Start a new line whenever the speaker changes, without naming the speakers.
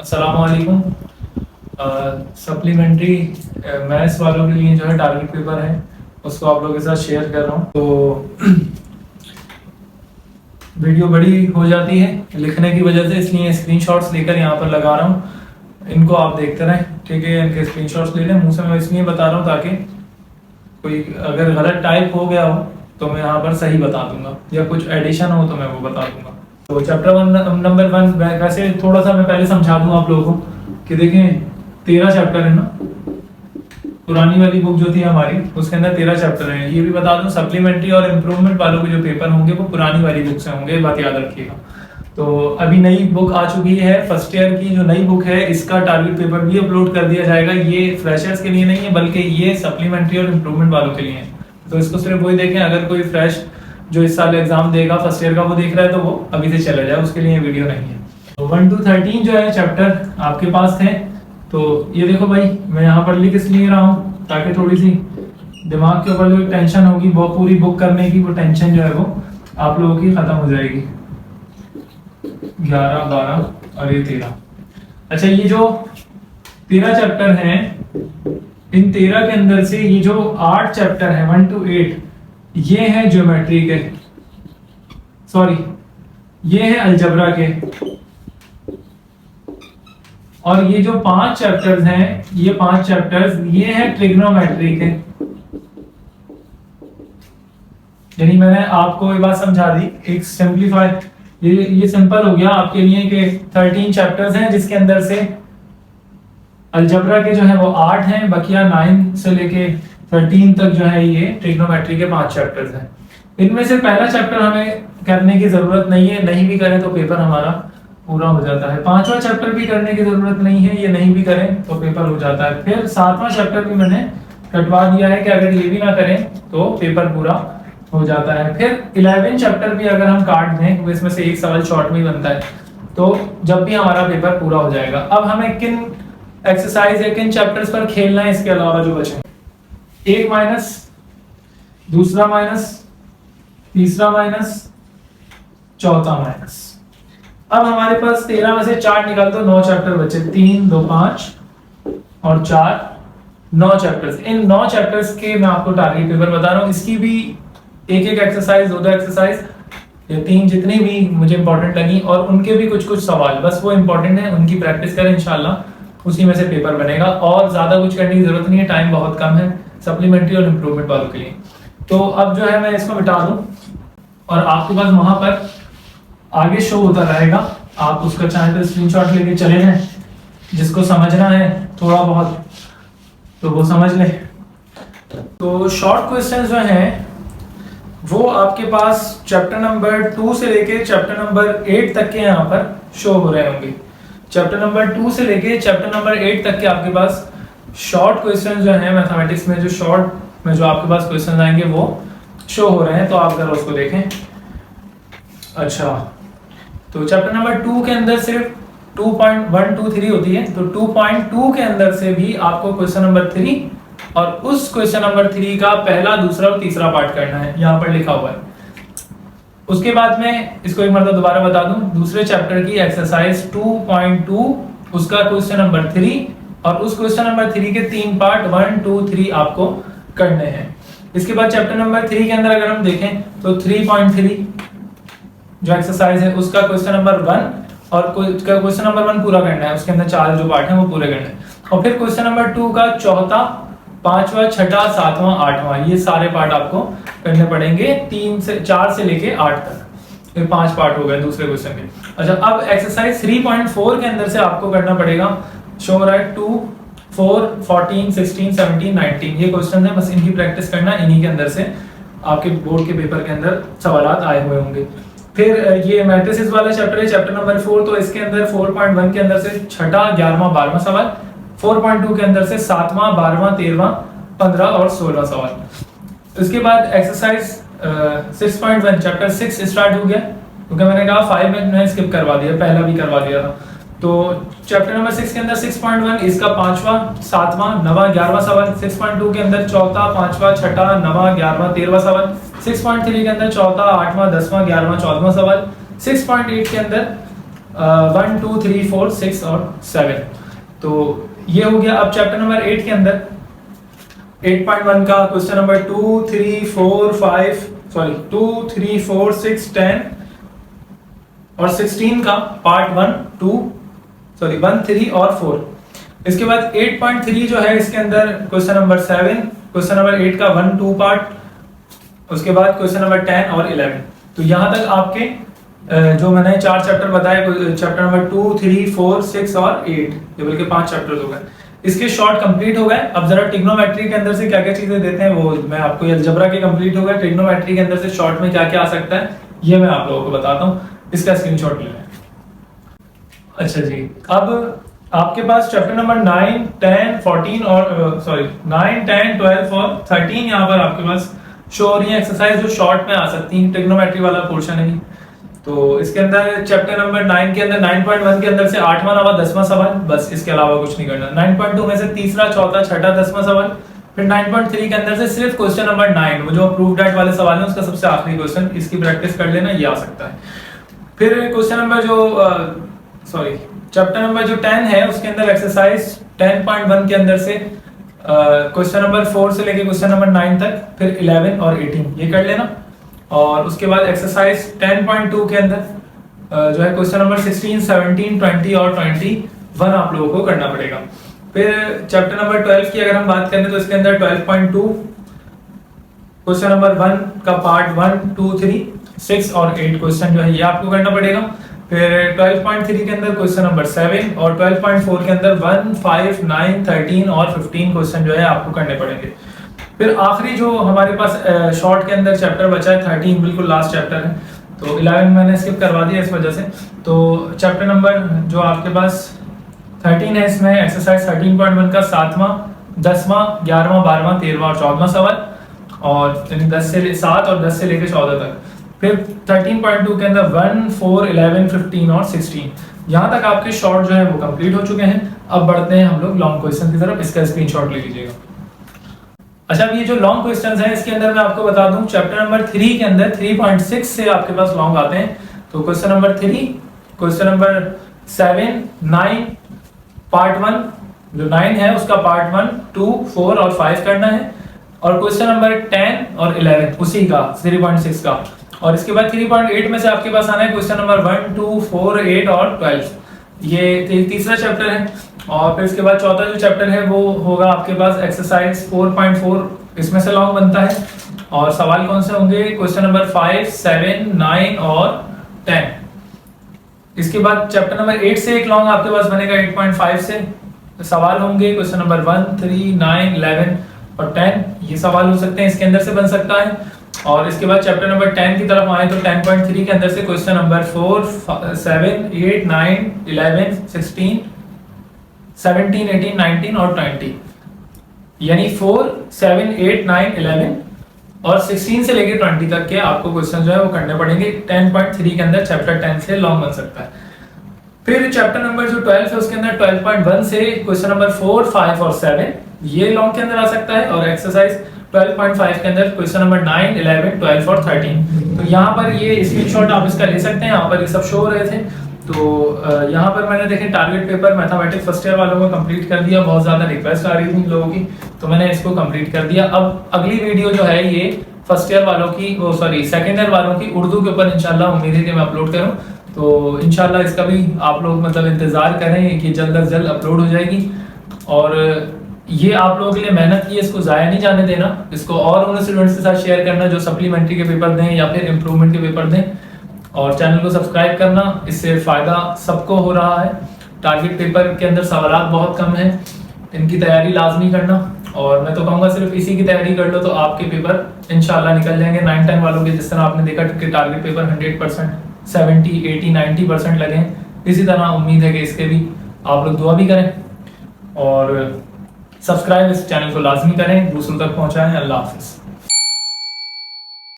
अस्सलामुअलैकुम। Supplementary maths वालों के लिए जो है टारगेट पेपर है उसको आप लोगों के साथ शेयर कर रहा हूँ। तो वीडियो बड़ी हो जाती है लिखने की वजह से, इसलिए स्क्रीनशॉट्स लेकर यहाँ पर लगा रहा हूँ। इनको आप देखते रहें, ठीक है। इनके स्क्रीनशॉट्स ले लें। मुँह से मैं इसलिए बता रहा हूँ ताकि कोई अगर गलत टाइप हो गया हो तो मैं यहाँ पर सही बता दूंगा, या कुछ एडिशन हो तो मैं वो बता दूंगा। तो चैप्टर नंबर 1 वैसे थोड़ा सा मैं पहले समझा दूं आप लोगों को कि देखें 13 चैप्टर है ना। पुरानी वाली बुक जो थी हमारी उसके अंदर 13 चैप्टर हैं। ये भी बता दूं सप्लीमेंट्री और इम्प्रूवमेंट वालों के जो पेपर होंगे वो पुरानी वाली बुक से होंगे, बात याद रखिएगा। तो अभी नई बुक आ चुकी है, फर्स्ट ईयर की जो नई बुक है इसका टारगेट पेपर भी अपलोड कर दिया जाएगा। ये फ्रेशर्स के लिए नहीं है बल्कि ये सप्लीमेंट्री और इम्प्रूवमेंट वालों के लिए है। तो इसको सिर्फ वही देखें। अगर कोई फ्रेश जो इस साल एग्जाम देगा फर्स्ट ईयर का वो देख रहा है तो वो अभी से चला जाए, उसके लिए वीडियो नहीं है। तो 1 to 13 जो है चैप्टर आपके पास थे। तो ये देखो भाई, मैं यहाँ पर लिख इसलिए रहा हूँ ताकि थोड़ी सी दिमाग के ऊपर जो टेंशन होगी वो पूरी बुक करने की, वो टेंशन जो है वो आप लोगों की खत्म हो जाएगी। 11, 12 और ये 13। अच्छा, ये जो 13 चैप्टर हैं, इन 13 के अंदर से ये जो 8 चैप्टर हैं 1 to 8 ये है ज्योमेट्री के, सॉरी ये है अलजबरा के, और ये जो 5 चैप्टर्स हैं ये 5 चैप्टर्स ये है ट्रिग्नोमेट्री के। यानी मैंने आपको एक बात समझा दी, एक सिंपलीफाई, ये सिंपल हो गया आपके लिए कि 13 चैप्टर्स हैं जिसके अंदर से अलजबरा के जो है वो 8 हैं, बकिया 9 से लेके 13 तक जो है ये ट्रिग्नोमेट्री के 5 चैप्टर्स हैं। इनमें से पहला चैप्टर हमें करने की जरूरत नहीं है, नहीं भी करें तो पेपर हमारा पूरा हो जाता है। 5वां चैप्टर भी करने की जरूरत नहीं है, ये नहीं भी करें तो पेपर हो जाता है। फिर 7वां चैप्टर भी मैंने कटवा दिया है कि अगर ये भी ना करें तो पेपर पूरा हो जाता है। फिर 11 चैप्टर भी अगर हम काट दें तो इसमें से एक सवाल शॉर्ट में बनता है, तो जब भी हमारा पेपर पूरा हो जाएगा। अब हमें किन एक्सरसाइज है किन चैप्टर्स पर खेलना है इसके अलावा जो बचे, एक माइनस, दूसरा माइनस, तीसरा माइनस, चौथा माइनस। अब हमारे पास 13 में से 4 निकाल दो, 9 चैप्टर बचे। 3, 2, 5 और 4, 9 चैप्टर्स। इन 9 चैप्टर्स के मैं आपको टारगेट पेपर बता रहा हूँ। इसकी भी एक एक्सरसाइज, 2 एक्सरसाइज या 3 जितनी भी मुझे इंपॉर्टेंट लगी, और उनके भी कुछ सवाल बस वो इंपॉर्टेंट है, उनकी प्रैक्टिस करें, इंशाल्लाह उसी में से पेपर बनेगा। और ज्यादा कुछ करने की जरूरत नहीं है, टाइम बहुत कम है सप्लीमेंट्री और इम्प्रूवमेंट वालों के लिए। तो अब जो है मैं इसको मिटा दूं और आपके पास वहां पर आगे शो होता रहेगा, आप उसका चाहे तो स्क्रीनशॉट लेके चले जाएं। जिसको समझना है थोड़ा बहुत तो वो समझ ले। तो शॉर्ट क्वेश्चंस जो हैं वो आपके पास चैप्टर नंबर 2 से लेके चैप्टर नंबर 8 तक के यहाँ पर शो हो रहे होंगे। चैप्टर नंबर 2 से लेके चैप्टर नंबर 8 तक के आपके पास शॉर्ट क्वेश्चन जो है मैथमेटिक्स में, जो शॉर्ट में जो आपके पास क्वेश्चन आएंगे वो शो हो रहे हैं, तो आप जरा उसको देखें। अच्छा, तो चैप्टर नंबर 2 के अंदर सिर्फ 2.123 होती है, तो 2.2 के अंदर से भी आपको क्वेश्चन नंबर 3 और उस क्वेश्चन नंबर 3 का पहला, दूसरा और तीसरा पार्ट करना है, यहाँ पर लिखा हुआ है। उसके बाद में इसको एक मतलब दोबारा बता दूं, दूसरे चैप्टर की एक्सरसाइज 2.2 उसका क्वेश्चन नंबर 3 और उस क्वेश्चन नंबर 3 के 3 पार्ट 1, 2, 3 आपको करने हैं। इसके बाद चैप्टर नंबर 3 के अंदर अगर हम देखें तो 3.3 जो एक्सरसाइज है उसका क्वेश्चन नंबर 1 और क्वेश्चन नंबर 1 पूरा करना है, उसके अंदर 4 जो पार्ट हैं वो पूरे करने हैं। और फिर क्वेश्चन नंबर 2 का चौथा, 5वां, 6वां, 7वां, 8वां ये सारे पार्ट आपको करने पड़ेंगे। 4 से लेके 8 तक, ये 5 पार्ट हो गए दूसरे क्वेश्चन के। अच्छा, अब एक्सरसाइज 3.4 के अंदर से आपको करना पड़ेगा, शो हो रहा है 2, 4, 14, 16, 17, 19 ये क्वेश्चन है, बस इनकी प्रैक्टिस करना। इन्हीं के अंदर से आपके बोर्ड के पेपर के अंदर सवालात आए हुए होंगे। फिर ये मैट्रिसेस वाला चैप्टर है, चैप्टर नंबर 4, तो इसके अंदर 4.1 के अंदर से 6वां, 11वां, 12वां सवाल, 4.2 के अंदर से 7वां, 12वां, 13वां, 15 और 16वां सवाल। इसके बाद एक्सरसाइज 6.1 चैप्टर 6 स्टार्ट हो गया, क्योंकि मैंने कहा 5 में मैंने स्किप करवा दिया, पहला भी करवा दिया था। तो चैप्टर नंबर 6 के अंदर 6.1 इसका 5वां, 7वां, 9वां, 11वां सवाल। 6.2 के अंदर 4था, 5वां, 6वां, 9वां, 11वां, 13वां सवाल। 6.3 के अंदर 4था, 8वां, 10वां, 11वां, 14वां सवाल। 6.8 के अंदर 1 2 3 4 6 और 7। तो ये हो गया। अब चैप्टर नंबर 8 के अंदर 8.1 का क्वेश्चन नंबर 2 3 4 5 सॉरी 2 3 4 6 10 और 16 का पार्ट 1 3 और 4। इसके बाद 8.3 जो है इसके अंदर क्वेश्चन नंबर 7, क्वेश्चन नंबर 8 का 1 2 पार्ट, उसके बाद क्वेश्चन नंबर 10 और 11। तो यहाँ तक आपके जो मैंने 4 चैप्टर बताए, चैप्टर नंबर 2 3 4 6 और 8, ये बल्कि 5 चैप्टर हो गए। इसके शॉर्ट कंप्लीट हो गए। अब जरा ट्रिग्नोमेट्री के अंदर से क्या क्या चीजें देते हैं वो मैं आपको, अलजेब्रा के कंप्लीट हो गए, ट्रिग्नोमेट्री के अंदर से शॉर्ट में क्या क्या आ सकता है ये मैं आप लोगों को बताता हूँ। इसका स्क्रीनशॉट ले लें। अच्छा जी, अब आपके पास चैप्टर नंबर 9 10 14 और 9 10 12 और 13 यहाँ पर आपके पास शो हो रही है एक्सरसाइज जो शॉर्ट में आ सकती है। ट्रिग्नोमेट्री वाला पोर्शन है। तो इसके अंदर चैप्टर नंबर 9 के अंदर 9.1 के अंदर से 8वां 9वां 10वां सवाल, बस इसके अलावा कुछ नहीं करना। 9.2 में से तीसरा चौथा छठा 10वां सवाल, फिर 9.3 के अंदर से सिर्फ क्वेश्चन नंबर 9 वो जो अप्रूव्ड डेट वाले सवाल है उसका सबसे आखिरी क्वेश्चन, इसकी प्रैक्टिस कर लेना, ये आ सकता है। फिर क्वेश्चन नंबर जो चैप्टर नंबर जो 10 है उसके अंदर एक्सरसाइज 10.1 के अंदर से क्वेश्चन नंबर 4 से लेके क्वेश्चन नंबर 9 तक, फिर 11 और 18 ये कर लेना। और उसके बाद एक्सरसाइज 10.2 के अंदर जो है क्वेश्चन नंबर 16 17 20 और 21 आप लोगों को करना पड़ेगा। फिर चैप्टर नंबर 12 की अगर हम बात करें तो इसके अंदर 12.2 क्वेश्चन नंबर 1 का पार्ट 1 2 3 6 और 8 क्वेश्चन जो है ये आपको करना पड़ेगा। फिर 12.3 के अंदर क्वेश्चन नंबर 7 और 12.4 के अंदर 1 5 9 13 और 15 क्वेश्चन जो है आपको करने पड़ेंगे। फिर आखिरी जो हमारे पास शॉर्ट के अंदर चैप्टर बचा है 13, बिल्कुल लास्ट चैप्टर है, तो 11 मैंने स्किप करवा दिया इस वजह से। तो चैप्टर नंबर जो आपके पास 13 है इसमें एक्सरसाइज 13.1 का 7वां 10वां 11वां 12वां 13वां और 14वां सवाल, और 10 से 7 और 10 से लेकर 14 तक। फिर 13.2 के अंदर 1 4 11 15 और 16, यहाँ तक आपके शॉर्ट जो है वो कंप्लीट हो चुके हैं। अब बढ़ते हैं हम लोग लॉन्ग क्वेश्चन की तरफ, इसका स्क्रीनशॉट ले लीजिएगा। अच्छा, अब ये जो लॉन्ग क्वेश्चंस हैं इसके अंदर मैं आपको बता दूं चैप्टर नंबर 3 के अंदर 3.6 से आपके पास लॉन्ग आते हैं। तो question number 3, question number 7 9 part 1 जो 9 है उसका पार्ट 1 2 4 और 5 करना है, और क्वेश्चन नंबर 10 और 11 उसी का 3.6 का। और इसके बाद 3.8 में से आपके पास आना है क्वेश्चन नंबर 1 2 4 8 और 12, ये तीसरा चैप्टर है। और फिर इसके बाद चौथा जो चैप्टर है वो होगा आपके पास एक्सरसाइज 4.4, इसमें से लॉन्ग बनता है। और सवाल कौन से होंगे, क्वेश्चन नंबर 5 7 9 और 10। इसके बाद चैप्टर नंबर 8 से एक लॉन्ग आपके पास बनेगा 8.5 से, सवाल होंगे क्वेश्चन नंबर 1 3 9 11 और 10, ये सवाल हो सकते हैं, इसके अंदर से बन सकता है। और इसके बाद चैप्टर नंबर 10 की तरफ आए तो 10.3 के अंदर से क्वेश्चन नंबर 4 7 8 9 11 16 17 18 19 और 20, यानी 4 7 8 9 11 और 16 से लेके 20 तक के आपको क्वेश्चन जो है वो करने पड़ेंगे। 10.3 के अंदर चैप्टर 10 से लॉन्ग बन सकता है। फिर चैप्टर नंबर जो 12 है उसके अंदर 12.1 से क्वेश्चन नंबर 4 5 और 7 ये लॉन्ग के अंदर आ सकता है, और एक्सरसाइज 12.5 के अंदर क्वेश्चन नंबर 9 11 12 और 13। तो यहाँ पर ये स्क्रीनशॉट आप इसका ले सकते हैं, यहाँ पर ये सब शो हो रहे थे। तो यहाँ पर मैंने देखे target paper mathematics first year वालों को कंप्लीट कर दिया, बहुत ज़्यादा रिक्वेस्ट आ रही थी लोगों की, तो मैंने इसको कंप्लीट कर दिया। अब अगली वीडियो जो है ये फर्स्ट ईयर वालों की सेकेंड ईयर वालों की उर्दू के ऊपर इंशाल्लाह उम्मीद है कि मैं अपलोड करूँ। तो इंशाल्लाह इसका भी आप लोग मतलब इंतज़ार करें कि जल्द अज जल्द अपलोड हो जाएगी। और ये आप लोगों के लिए मेहनत की है, इसको ज़ाया नहीं जाने देना, इसको और उन स्टूडेंट्स के साथ शेयर करना जो सप्लीमेंट्री के पेपर दें या फिर इम्प्रूवमेंट के पेपर दें, और चैनल को सब्सक्राइब करना, इससे फ़ायदा सबको हो रहा है। टारगेट पेपर के अंदर सवालात बहुत कम हैं, इनकी तैयारी लाजमी करना, और मैं तो कहूँगा सिर्फ इसी की तैयारी कर लो तो आपके पेपर इंशाल्लाह निकल जाएंगे। 9-10 वालों के जिस तरह आपने देखा कि टारगेट पेपर 100% 70 80 90% लगे, इसी तरह उम्मीद है कि इसके भी आप लोग दुआ भी करें और सब्सक्राइब इस चैनल को लाजमी करें, दूसरों तक पहुँचाएँ। अल्लाह हाफिज़।